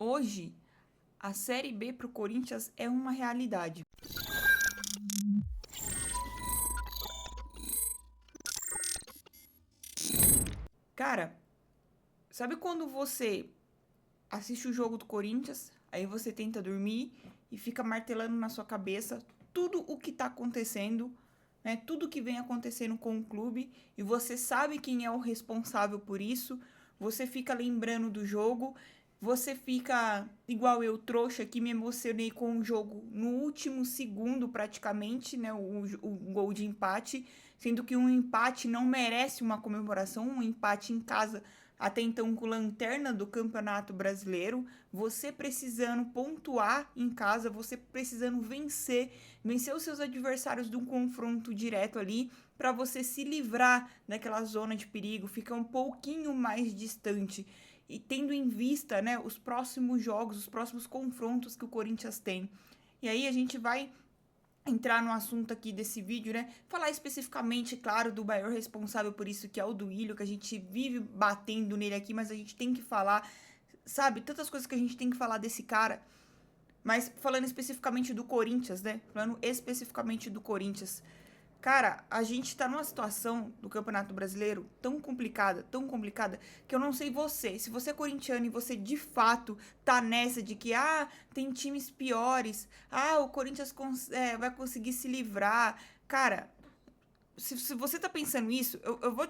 Hoje, a Série B pro Corinthians é uma realidade. Cara, sabe quando você assiste o jogo do Corinthians, aí você tenta dormir e fica martelando na sua cabeça tudo o que tá acontecendo, né? Tudo que vem acontecendo com o clube e você sabe quem é o responsável por isso. Você fica lembrando do jogo, você fica igual eu, trouxa, que me emocionei com o jogo no último segundo praticamente, né? O gol de empate, sendo que um empate não merece uma comemoração, um empate em casa até então com lanterna do Campeonato Brasileiro, você precisando pontuar em casa, você precisando vencer os seus adversários de um confronto direto ali, para você se livrar daquela zona de perigo, ficar um pouquinho mais distante. E tendo em vista, né, os próximos jogos, os próximos confrontos que o Corinthians tem. E aí a gente vai entrar no assunto aqui desse vídeo, né? Falar especificamente, claro, do maior responsável por isso, que é o Duílio, que a gente vive batendo nele aqui, mas a gente tem que falar, sabe? Tantas coisas que a gente tem que falar desse cara. Mas falando especificamente do Corinthians, né? Falando especificamente do Corinthians. Cara, a gente tá numa situação do Campeonato Brasileiro tão complicada, que eu não sei você. Se você é corintiano e você de fato tá nessa de que, tem times piores, o Corinthians vai conseguir se livrar. Cara, se você tá pensando isso, eu vou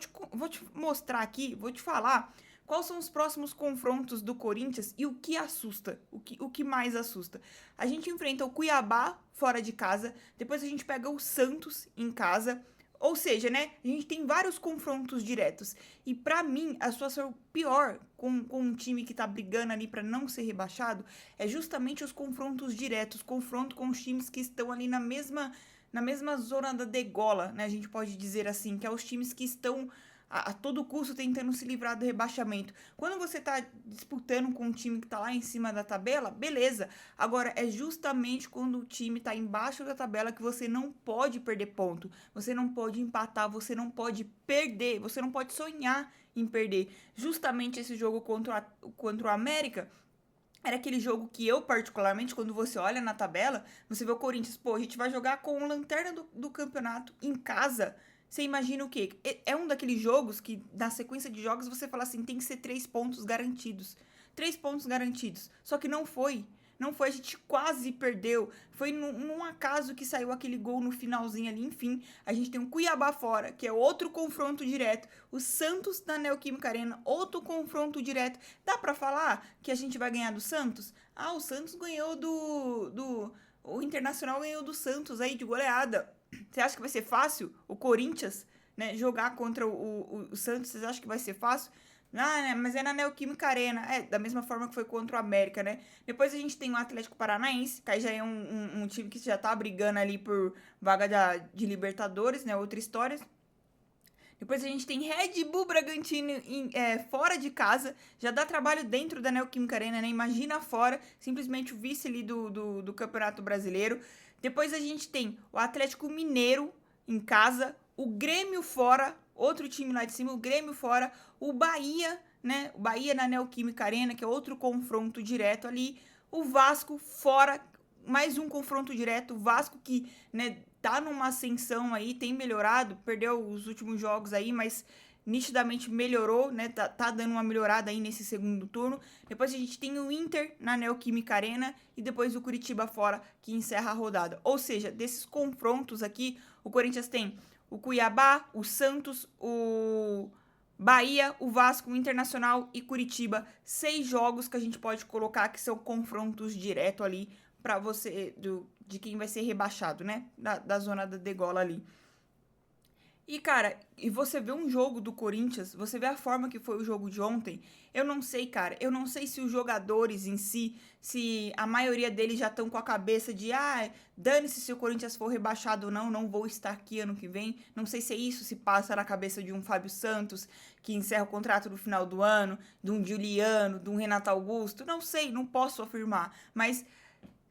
te mostrar aqui, vou te falar quais são os próximos confrontos do Corinthians e o que assusta, o que mais assusta. A gente enfrenta o Cuiabá fora de casa, depois a gente pega o Santos em casa, ou seja, né, a gente tem vários confrontos diretos. E pra mim, a situação pior com um time que tá brigando ali pra não ser rebaixado é justamente os confrontos diretos, confronto com os times que estão ali na mesma zona da degola, né? A gente pode dizer assim, que é os times que estão a todo custo tentando se livrar do rebaixamento. Quando você tá disputando com um time que tá lá em cima da tabela, beleza. Agora, é justamente quando o time tá embaixo da tabela que você não pode perder ponto. Você não pode empatar, você não pode perder, você não pode sonhar em perder. Justamente esse jogo contra o América era aquele jogo que eu, particularmente, quando você olha na tabela, você vê o Corinthians, pô, a gente vai jogar com o lanterna do campeonato em casa. Você imagina o quê? É um daqueles jogos que, na sequência de jogos, você fala assim, tem que ser 3 pontos garantidos. 3 pontos garantidos. Só que não foi. Não foi, a gente quase perdeu. Foi num acaso que saiu aquele gol no finalzinho ali. Enfim, a gente tem um Cuiabá fora, que é outro confronto direto. O Santos na Neoquímica Arena, outro confronto direto. Dá pra falar que a gente vai ganhar do Santos? O Santos ganhou o Internacional ganhou do Santos aí de goleada. Você acha que vai ser fácil o Corinthians, né, jogar contra o Santos? Vocês acham que vai ser fácil? Né, mas é na Neoquímica Arena. Da mesma forma que foi contra o América, né? Depois a gente tem o Atlético Paranaense, que aí já é um time que já tá brigando ali por vaga de Libertadores, né? Outra história. Depois a gente tem Red Bull Bragantino fora de casa. Já dá trabalho dentro da Neoquímica Arena, né? Imagina fora, simplesmente o vice ali do Campeonato Brasileiro. Depois a gente tem o Atlético Mineiro em casa, o Grêmio fora, outro time lá de cima, o Grêmio fora, o Bahia, né? O Bahia na Neoquímica Arena, que é outro confronto direto ali. O Vasco fora, mais um confronto direto. O Vasco que, né, tá numa ascensão aí, tem melhorado, perdeu os últimos jogos aí, mas nitidamente melhorou, né? Tá dando uma melhorada aí nesse segundo turno. Depois a gente tem o Inter na Neoquímica Arena e depois o Curitiba fora, que encerra a rodada. Ou seja, desses confrontos aqui, o Corinthians tem o Cuiabá, o Santos, o Bahia, o Vasco, o Internacional e Curitiba. 6 jogos que a gente pode colocar que são confrontos direto ali para você, de quem vai ser rebaixado, né? Da zona da degola ali. E, cara, e você vê um jogo do Corinthians, você vê a forma que foi o jogo de ontem, eu não sei, cara, eu não sei se os jogadores em si, se a maioria deles já estão com a cabeça de, dane-se se o Corinthians for rebaixado ou não, não vou estar aqui ano que vem, não sei se é isso se passa na cabeça de um Fábio Santos, que encerra o contrato no final do ano, de um Juliano, de um Renato Augusto, não sei, não posso afirmar, mas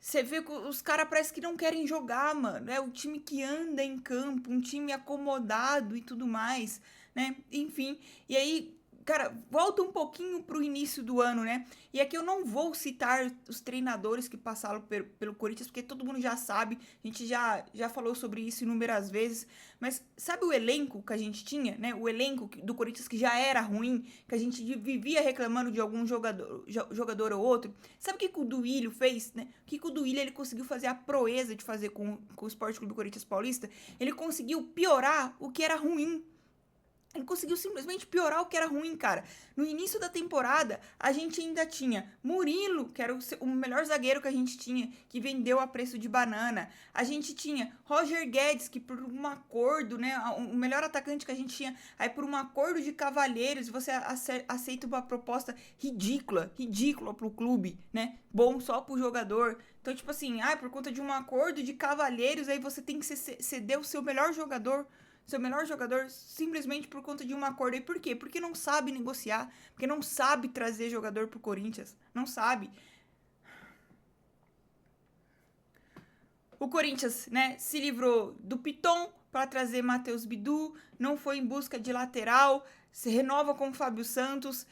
você vê que os caras parece que não querem jogar, mano. É o time que anda em campo, um time acomodado e tudo mais, né? Enfim. E aí, Cara, volta um pouquinho pro início do ano, né? E aqui eu não vou citar os treinadores que passaram pelo Corinthians, porque todo mundo já sabe, a gente já falou sobre isso inúmeras vezes, mas sabe o elenco que a gente tinha, né? O elenco do Corinthians que já era ruim, que a gente vivia reclamando de algum jogador ou outro. Sabe o que o Duílio fez, né? O que o Duílio ele conseguiu fazer a proeza de fazer com o Sport Clube Corinthians Paulista? Ele conseguiu piorar o que era ruim. Ele conseguiu simplesmente piorar o que era ruim, cara. No início da temporada, a gente ainda tinha Murilo, que era o melhor zagueiro que a gente tinha, que vendeu a preço de banana. A gente tinha Roger Guedes, que por um acordo, né, o melhor atacante que a gente tinha, aí por um acordo de cavalheiros, você aceita uma proposta ridícula pro clube, né? Bom só pro jogador. Então, tipo assim, por conta de um acordo de cavalheiros, aí você tem que ceder o seu melhor jogador simplesmente por conta de um acordo. E por quê? Porque não sabe negociar, porque não sabe trazer jogador pro Corinthians, não sabe. O Corinthians, né, se livrou do Piton para trazer Matheus Bidu, não foi em busca de lateral, se renova com o Fábio Santos.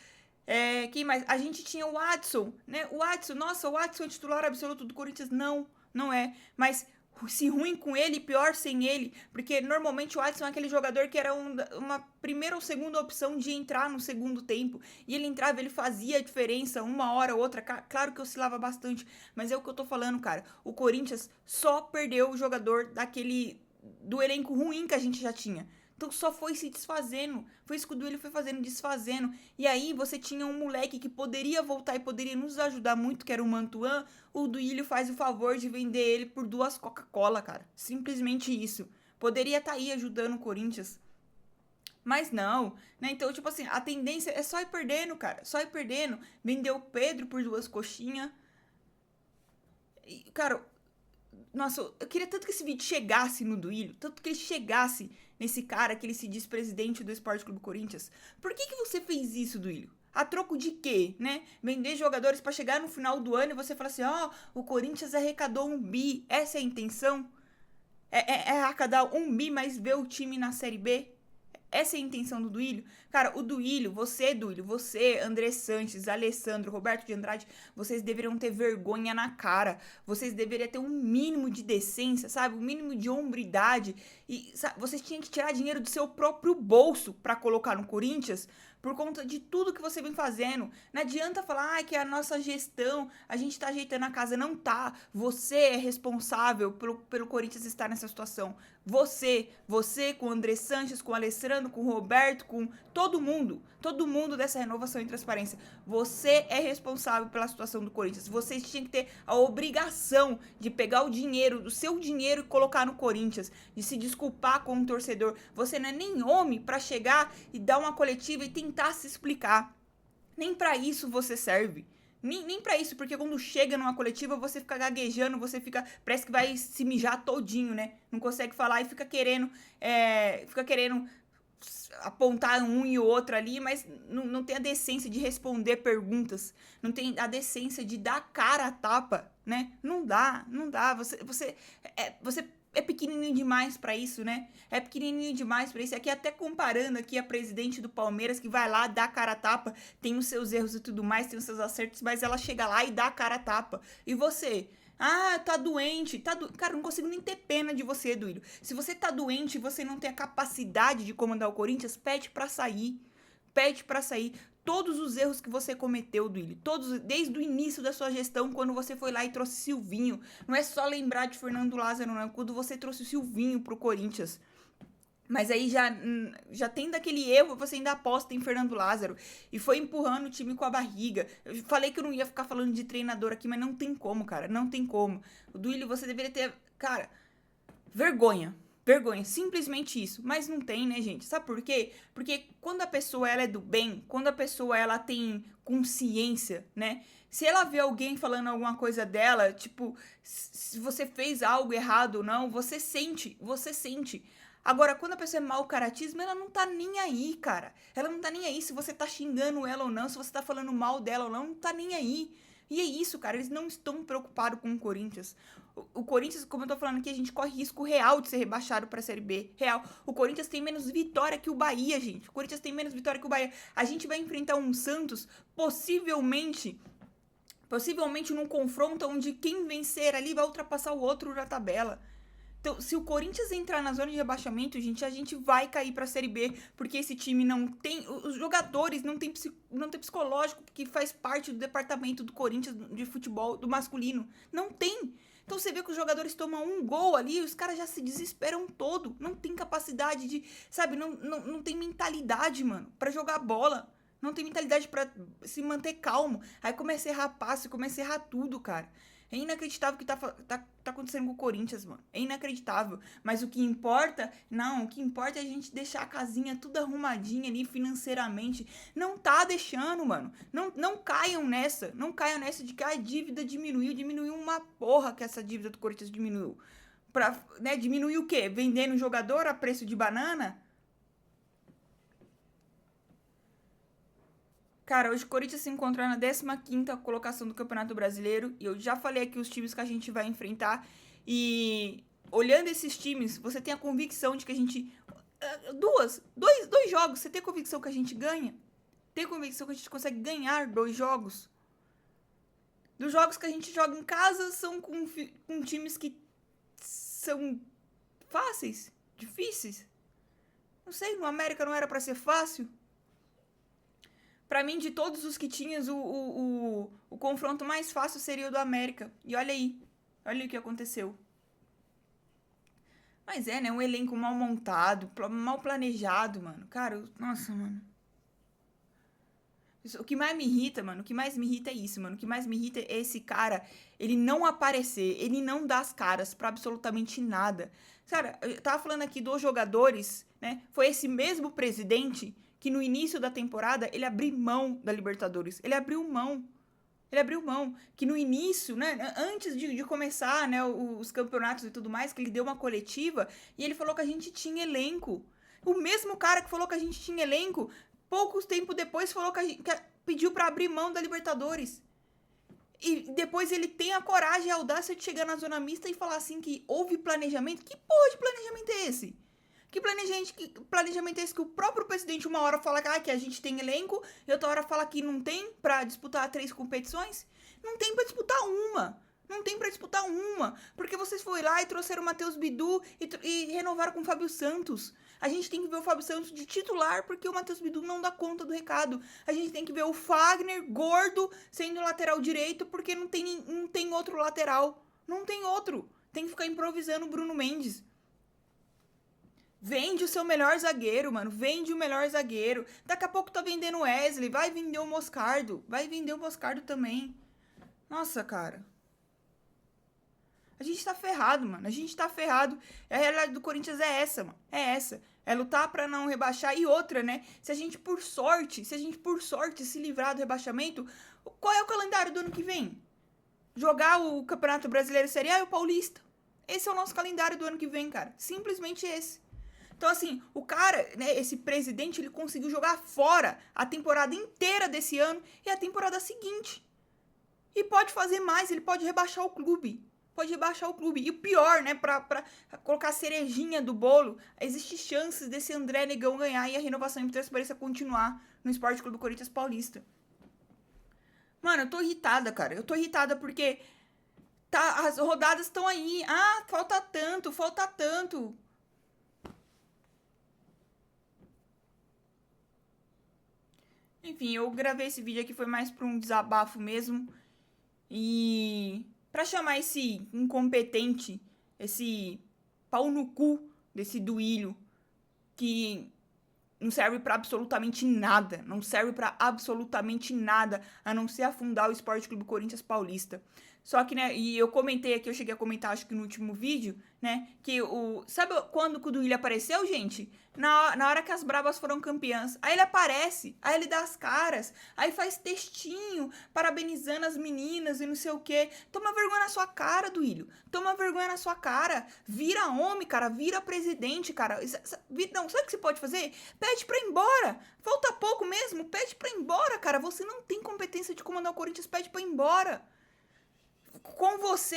Quem mais? A gente tinha o Watson, né? O Watson é titular absoluto do Corinthians? Não é. Mas se ruim com ele, pior sem ele, porque normalmente o Watson é aquele jogador que era uma primeira ou segunda opção de entrar no segundo tempo, e ele entrava, ele fazia a diferença uma hora ou outra, claro que oscilava bastante, mas é o que eu tô falando, cara, o Corinthians só perdeu o jogador do elenco ruim que a gente já tinha. Então só foi se desfazendo. Foi isso que o Duílio foi fazendo, desfazendo. E aí você tinha um moleque que poderia voltar e poderia nos ajudar muito, que era o Mantuan. O Duílio faz o favor de vender ele por 2 Coca-Cola, cara. Simplesmente isso. Poderia estar aí ajudando o Corinthians. Mas não, né? Então, tipo assim, a tendência é só ir perdendo, cara. Só ir perdendo. Vendeu o Pedro por 2 coxinhas. E, cara, nossa, eu queria tanto que esse vídeo chegasse no Duílio, tanto que ele chegasse nesse cara que ele se diz presidente do Esporte Clube Corinthians. Por que você fez isso, Duílio? A troco de quê, né? Vender jogadores para chegar no final do ano e você falar assim, o Corinthians arrecadou 1 bi. Essa é a intenção? É arrecadar 1 bi, mas ver o time na Série B? Essa é a intenção do Duílio? Cara, o Duílio, você, André Sanches, Alessandro, Roberto de Andrade, vocês deveriam ter vergonha na cara. Vocês deveriam ter um mínimo de decência, sabe? Um mínimo de hombridade. E sabe, vocês tinham que tirar dinheiro do seu próprio bolso para colocar no Corinthians por conta de tudo que você vem fazendo. Não adianta falar que é a nossa gestão, a gente tá ajeitando a casa. Não tá. Você é responsável pelo Corinthians estar nessa situação. Você com o André Sanches, com o Alessandro, com o Roberto, com todo mundo dessa renovação e transparência. Você é responsável pela situação do Corinthians. Vocês tinham que ter a obrigação de pegar o dinheiro, do seu dinheiro e colocar no Corinthians, de se desculpar com o torcedor. Você não é nem homem para chegar e dar uma coletiva e tentar se explicar. Nem para isso você serve. Nem pra isso, porque quando chega numa coletiva você fica gaguejando, você parece que vai se mijar todinho, né? Não consegue falar e fica querendo apontar um e o outro ali, mas não tem a decência de responder perguntas, não tem a decência de dar cara a tapa, né? Não dá. Você é pequenininho demais pra isso, né? É pequenininho demais pra isso. Aqui até comparando aqui a presidente do Palmeiras, que vai lá, dá a cara a tapa, tem os seus erros e tudo mais, tem os seus acertos, mas ela chega lá e dá a cara a tapa. E você? Tá doente. Cara, não consigo nem ter pena de você, Duílio. Se você tá doente e você não tem a capacidade de comandar o Corinthians, pede pra sair. Pede pra sair. Todos os erros que você cometeu, Duílio, todos, desde o início da sua gestão, quando você foi lá e trouxe Silvinho. Não é só lembrar de Fernando Lázaro, não. Quando você trouxe o Silvinho pro Corinthians. Mas aí já tem daquele erro, você ainda aposta em Fernando Lázaro. E foi empurrando o time com a barriga. Eu falei que eu não ia ficar falando de treinador aqui, mas não tem como, cara. Não tem como. O Duílio, você deveria ter, cara, vergonha. Vergonha, simplesmente isso. Mas não tem, né, gente? Sabe por quê? Porque quando a pessoa ela é do bem, quando a pessoa ela tem consciência, né? Se ela vê alguém falando alguma coisa dela, tipo, se você fez algo errado ou não, você sente. Agora, quando a pessoa é mau caratismo, ela não tá nem aí, cara. Ela não tá nem aí se você tá xingando ela ou não, se você tá falando mal dela ou não tá nem aí. E é isso, cara, eles não estão preocupados com o Corinthians. O Corinthians, como eu tô falando aqui, a gente corre risco real de ser rebaixado pra Série B. Real. O Corinthians tem menos vitória que o Bahia, gente. O Corinthians tem menos vitória que o Bahia. A gente vai enfrentar um Santos, possivelmente num confronto onde quem vencer ali vai ultrapassar o outro na tabela. Então, se o Corinthians entrar na zona de rebaixamento, gente, a gente vai cair pra Série B, porque esse time não tem... Os jogadores não tem psicológico, que faz parte do departamento do Corinthians de futebol, do masculino. Não tem. Então, você vê que os jogadores tomam um gol ali, os caras já se desesperam todo. Não tem capacidade de... Sabe, não tem mentalidade, mano, pra jogar bola. Não tem mentalidade pra se manter calmo. Aí começa a errar passe, começa a errar tudo, cara. É inacreditável o que tá acontecendo com o Corinthians, mano. É inacreditável. Mas o que importa, o que importa é a gente deixar a casinha tudo arrumadinha ali financeiramente. Não tá deixando, mano. Não caiam nessa. Não caiam nessa de que a dívida diminuiu. Diminuiu uma porra que essa dívida do Corinthians diminuiu. Diminuiu o quê? Vendendo jogador a preço de banana? Cara, hoje o Corinthians se encontra na 15ª colocação do Campeonato Brasileiro. E eu já falei aqui os times que a gente vai enfrentar. E olhando esses times, você tem a convicção de que a gente... Dois jogos, você tem a convicção que a gente ganha? Tem a convicção que a gente consegue ganhar 2 jogos? Dos jogos que a gente joga em casa são com times que são fáceis, difíceis. Não sei, no América não era pra ser fácil? Pra mim, de todos os que tinhas, o confronto mais fácil seria o do América. E olha aí. Olha o que aconteceu. Mas é, né? Um elenco mal montado, mal planejado, mano. Cara, nossa, mano. O que mais me irrita, mano, o que mais me irrita é isso, mano. O que mais me irrita é esse cara, ele não aparecer, ele não dar as caras pra absolutamente nada. Cara, eu tava falando aqui dos jogadores, né? Foi esse mesmo presidente que no início da temporada ele abriu mão da Libertadores. Ele abriu mão. Ele abriu mão. Que no início, né? Antes de começar, né, os campeonatos e tudo mais, que ele deu uma coletiva e ele falou que a gente tinha elenco. O mesmo cara que falou que a gente tinha elenco, poucos tempo depois falou que pediu pra abrir mão da Libertadores. E depois ele tem a coragem e a audácia de chegar na zona mista e falar assim que houve planejamento. Que porra de planejamento é esse? Que planejamento é esse que o próprio presidente uma hora fala que a gente tem elenco e outra hora fala que não tem pra disputar 3 competições? Não tem pra disputar uma. Não tem pra disputar uma. Porque vocês foram lá e trouxeram o Matheus Bidu e renovaram com o Fábio Santos. A gente tem que ver o Fábio Santos de titular porque o Matheus Bidu não dá conta do recado. A gente tem que ver o Fagner gordo sendo lateral direito porque não tem outro lateral. Não tem outro. Tem que ficar improvisando o Bruno Mendes. Vende o seu melhor zagueiro, mano. Vende o melhor zagueiro. Daqui a pouco tá vendendo o Wesley. Vai vender o Moscardo. Vai vender o Moscardo também. Nossa, cara. A gente tá ferrado, mano. A gente tá ferrado. A realidade do Corinthians é essa, mano. É essa. É lutar pra não rebaixar. E outra, né? Se a gente por sorte se livrar do rebaixamento, qual é o calendário do ano que vem? Jogar o Campeonato Brasileiro Série A e o Paulista. Esse é o nosso calendário do ano que vem, cara. Simplesmente esse. Então, assim, o cara, né, esse presidente, ele conseguiu jogar fora a temporada inteira desse ano e a temporada seguinte. E pode fazer mais, ele pode rebaixar o clube. Pode rebaixar o clube. E o pior, né, pra colocar a cerejinha do bolo, existe chances desse André Negão ganhar e a renovação em transparência continuar no Esporte Clube Corinthians Paulista. Mano, eu tô irritada, cara. Eu tô irritada porque as rodadas estão aí. Ah, falta tanto, falta tanto. Enfim, eu gravei esse vídeo aqui, foi mais pra um desabafo mesmo. E pra chamar esse incompetente, esse pau no cu desse Duílio, que não serve pra absolutamente nada. Não serve pra absolutamente nada, a não ser afundar o Esporte Clube Corinthians Paulista. Só que, né, e eu comentei aqui, eu cheguei a comentar, acho que no último vídeo, né, que sabe quando o Duílio apareceu, gente? Na hora que as Brabas foram campeãs. Aí ele aparece, aí ele dá as caras, aí faz textinho, parabenizando as meninas e não sei o quê. Toma vergonha na sua cara, Duílio. Toma vergonha na sua cara. Vira homem, cara, vira presidente, cara. Não, sabe o que você pode fazer? pede pra ir embora. Falta pouco mesmo, pede pra ir embora, cara. Você não tem competência de comandar o Corinthians, pede pra ir embora. Com você,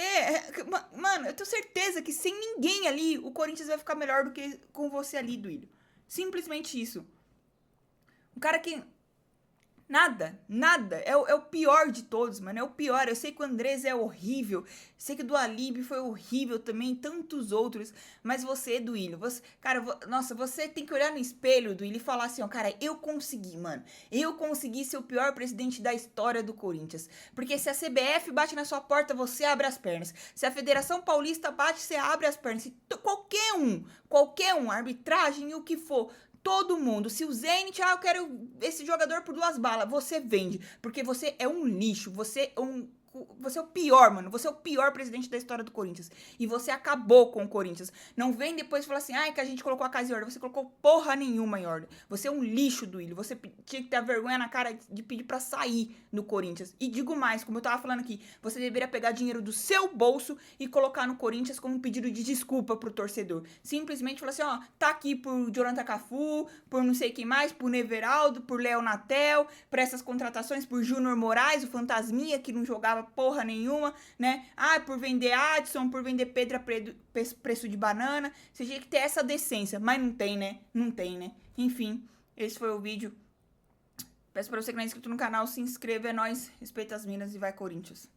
mano, eu tenho certeza que sem ninguém ali, o Corinthians vai ficar melhor do que com você ali, Duílio. Simplesmente isso. Um cara que nada. É o pior de todos, mano. É o pior. Eu sei que o Andrés é horrível. Sei que o do Alib foi horrível também. Tantos outros. Mas você, Duílio, você. Cara, nossa, você tem que olhar no espelho, Duílio, e falar assim, ó, cara, eu consegui, mano. Eu consegui ser o pior presidente da história do Corinthians. Porque se a CBF bate na sua porta, você abre as pernas. Se a Federação Paulista bate, você abre as pernas. Se qualquer um, arbitragem e o que for, todo mundo. Se o Zenit, eu quero esse jogador por 2 balas, você vende. Porque você é um lixo. Você é o pior, mano. Você é o pior presidente da história do Corinthians. E você acabou com o Corinthians. Não vem depois e fala assim, que a gente colocou a casa em ordem. Você colocou porra nenhuma em ordem. Você é um lixo, Duílio. Você tinha que ter a vergonha na cara de pedir pra sair do Corinthians. E digo mais, como eu tava falando aqui, você deveria pegar dinheiro do seu bolso e colocar no Corinthians como um pedido de desculpa pro torcedor. Simplesmente falar assim, ó, tá aqui por Jonathan Cafu, por não sei quem mais, por Neveraldo, por Léo Natel, por essas contratações, por Júnior Moraes, o Fantasminha, que não jogava porra nenhuma, né? Por vender Adson, por vender Pedro a preço de banana. Você tinha que ter essa decência, mas não tem, né? Não tem, né? Enfim, esse foi o vídeo. Peço pra você que não é inscrito no canal, se inscreva, é nóis. Respeita as minas e vai Corinthians.